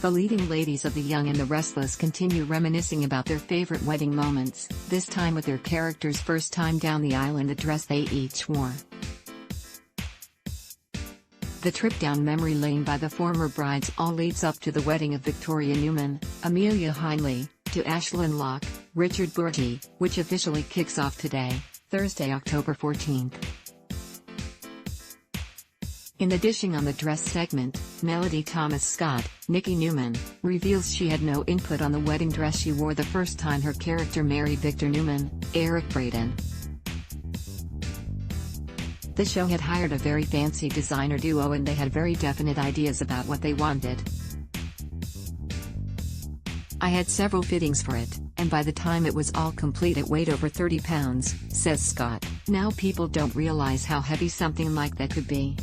The leading ladies of The Young and the Restless continue reminiscing about their favorite wedding moments, this time with their characters' first time down the aisle in the dress they each wore. The trip down memory lane by the former brides all leads up to the wedding of Victoria Newman, Amelia Hindley, to Ashlyn Locke, Richard Burti, which officially kicks off today, Thursday, October 14th. In the Dishing on the Dress segment, Melody Thomas-Scott, Nikki Newman, reveals she had no input on the wedding dress she wore the first time her character married Victor Newman, Eric Braeden. The show had hired a very fancy designer duo and they had very definite ideas about what they wanted. I had several fittings for it, and by the time it was all complete it weighed over 30 pounds, says Scott. Now people don't realize how heavy something like that could be.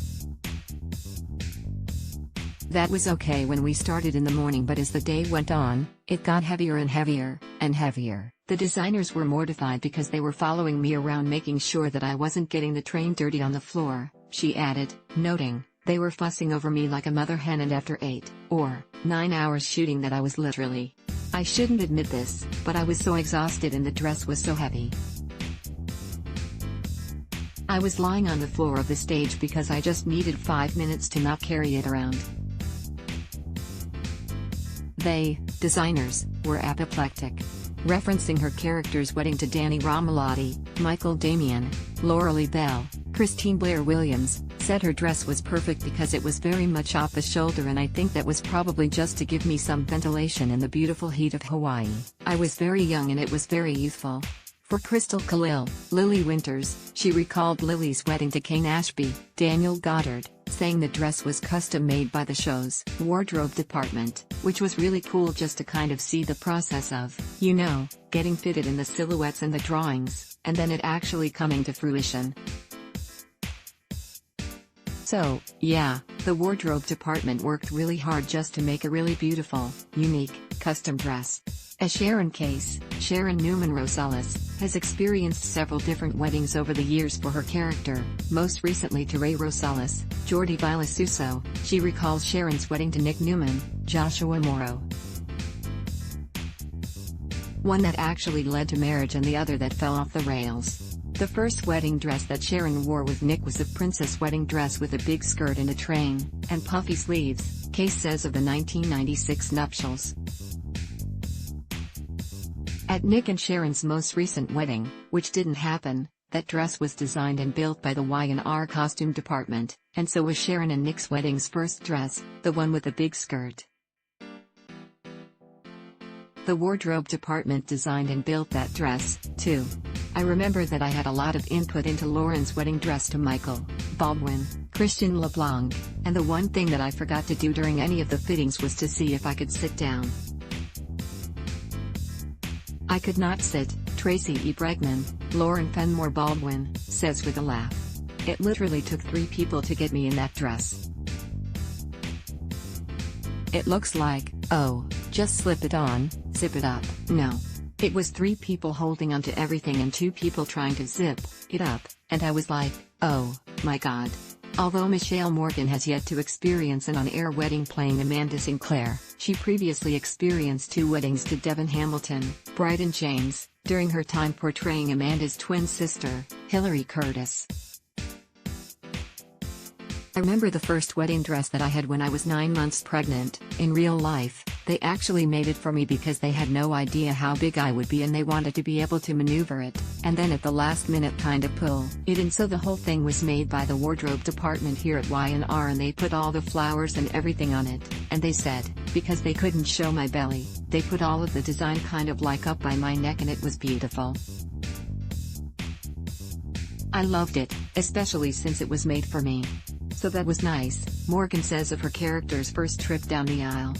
That was okay when we started in the morning, but as the day went on, it got heavier and heavier, and heavier. The designers were mortified because they were following me around making sure that I wasn't getting the train dirty on the floor, she added, noting, they were fussing over me like a mother hen, and after 8 or 9 hours shooting that I was literally. I shouldn't admit this, but I was so exhausted and the dress was so heavy. I was lying on the floor of the stage because I just needed 5 minutes to not carry it around. They, designers, were apoplectic. Referencing her character's wedding to Danny Romalotti, Michael Damian, Lauralee Bell, Christine Blair Williams, said her dress was perfect because it was very much off the shoulder, and I think that was probably just to give me some ventilation in the beautiful heat of Hawaii. I was very young and it was very youthful. For Crystal Khalil, Lily Winters, she recalled Lily's wedding to Kane Ashby, Daniel Goddard, saying the dress was custom-made by the show's wardrobe department, which was really cool just to kind of see the process of, you know, getting fitted in the silhouettes and the drawings, and then it actually coming to fruition. So, yeah, the wardrobe department worked really hard just to make a really beautiful, unique, custom dress. As Sharon case, Sharon Newman Rosales, has experienced several different weddings over the years for her character, most recently to Ray Rosales, Jordi Vilasuso. She recalls Sharon's wedding to Nick Newman, Joshua Morrow. One that actually led to marriage and the other that fell off the rails. The first wedding dress that Sharon wore with Nick was a princess wedding dress with a big skirt and a train, and puffy sleeves, Case says of the 1996 nuptials. At Nick and Sharon's most recent wedding, which didn't happen, that dress was designed and built by the Y&R costume department, and so was Sharon and Nick's wedding's first dress, the one with the big skirt. The wardrobe department designed and built that dress, too. I remember that I had a lot of input into Lauren's wedding dress to Michael, Baldwin, Christian LeBlanc, and the one thing that I forgot to do during any of the fittings was to see if I could sit down. I could not sit, Tracy E. Bregman, Lauren Fenmore Baldwin, says with a laugh. It literally took 3 people to get me in that dress. It looks like, oh, just slip it on, zip it up. No. It was 3 people holding onto everything and 2 people trying to zip it up, and I was like, oh, my god. Although Michelle Morgan has yet to experience an on-air wedding playing Amanda Sinclair, she previously experienced 2 weddings to Devon Hamilton, Bryden James, during her time portraying Amanda's twin sister, Hillary Curtis. I remember the first wedding dress that I had when I was 9 months pregnant. In real life, they actually made it for me because they had no idea how big I would be and they wanted to be able to maneuver it, and then at the last minute kind of pull it in, so the whole thing was made by the wardrobe department here at Y&R, and they put all the flowers and everything on it, and they said, because they couldn't show my belly, they put all of the design kind of like up by my neck, and it was beautiful. I loved it, especially since it was made for me. So that was nice, Morgan says of her character's first trip down the aisle.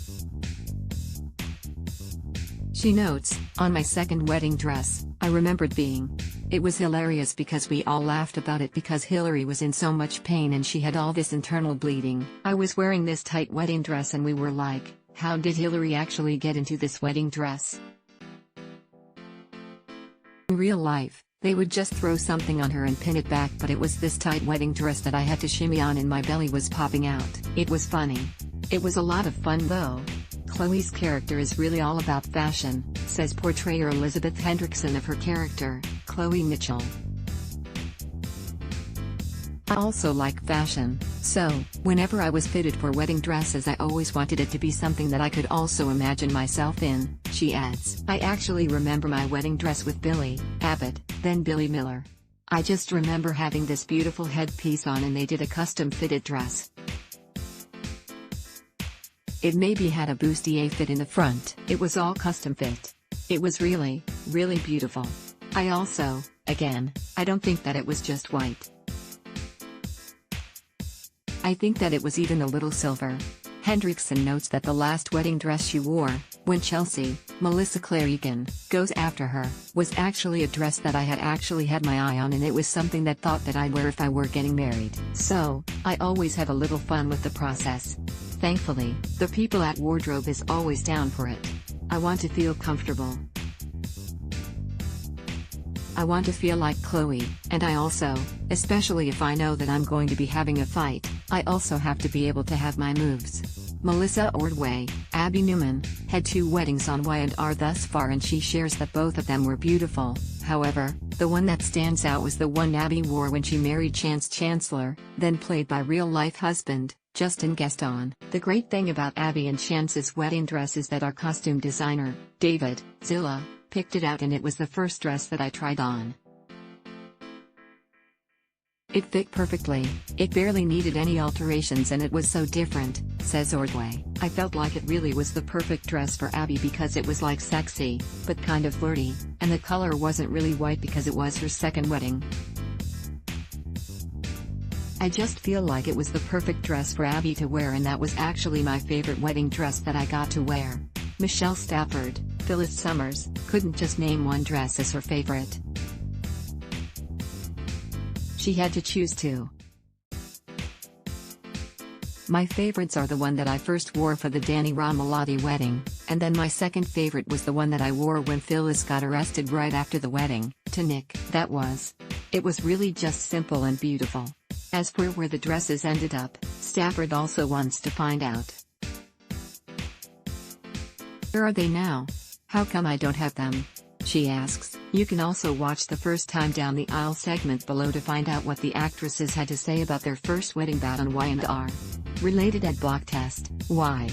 She notes, on my second wedding dress, I remembered being. It was hilarious because we all laughed about it because Hillary was in so much pain and she had all this internal bleeding. I was wearing this tight wedding dress and we were like, how did Hillary actually get into this wedding dress? In real life, they would just throw something on her and pin it back, but it was this tight wedding dress that I had to shimmy on and my belly was popping out. It was funny. It was a lot of fun though. Chloe's character is really all about fashion, says portrayer Elizabeth Hendrickson of her character, Chloe Mitchell. I also like fashion, so, whenever I was fitted for wedding dresses I always wanted it to be something that I could also imagine myself in, she adds. I actually remember my wedding dress with Billy Abbott, then Billy Miller. I just remember having this beautiful headpiece on and they did a custom-fitted dress. It maybe had a bustier fit in the front. It was all custom fit. It was really, really beautiful. I also, again, I don't think that it was just white. I think that it was even a little silver. Hendrickson notes that the last wedding dress she wore, when Chelsea, Melissa Claire Egan, goes after her, was actually a dress that I had actually had my eye on and it was something that thought that I'd wear if I were getting married. So, I always have a little fun with the process. Thankfully, the people at wardrobe is always down for it. I want to feel comfortable. I want to feel like Chloe, and I also, especially if I know that I'm going to be having a fight, I also have to be able to have my moves. Melissa Ordway, Abby Newman, had 2 weddings on Y&R thus far and she shares that both of them were beautiful. However, the one that stands out was the one Abby wore when she married Chance Chancellor, then played by real-life husband, Justin Gaston. The great thing about Abby and Chance's wedding dress is that our costume designer, David Zilla, picked it out and it was the first dress that I tried on. It fit perfectly, it barely needed any alterations and it was so different, says Ordway. I felt like it really was the perfect dress for Abby because it was like sexy, but kind of flirty, and the color wasn't really white because it was her second wedding. I just feel like it was the perfect dress for Abby to wear and that was actually my favorite wedding dress that I got to wear. Michelle Stafford, Phyllis Summers, couldn't just name one dress as her favorite. She had to choose 2. My favorites are the one that I first wore for the Danny Romalotti wedding, and then my second favorite was the one that I wore when Phyllis got arrested right after the wedding, to Nick. It was really just simple and beautiful. As for where the dresses ended up, Stafford also wants to find out. Where are they now? How come I don't have them? She asks. You can also watch the First Time Down the Aisle segment below to find out what the actresses had to say about their first wedding bout on Y&R. Related at Block Test, Why?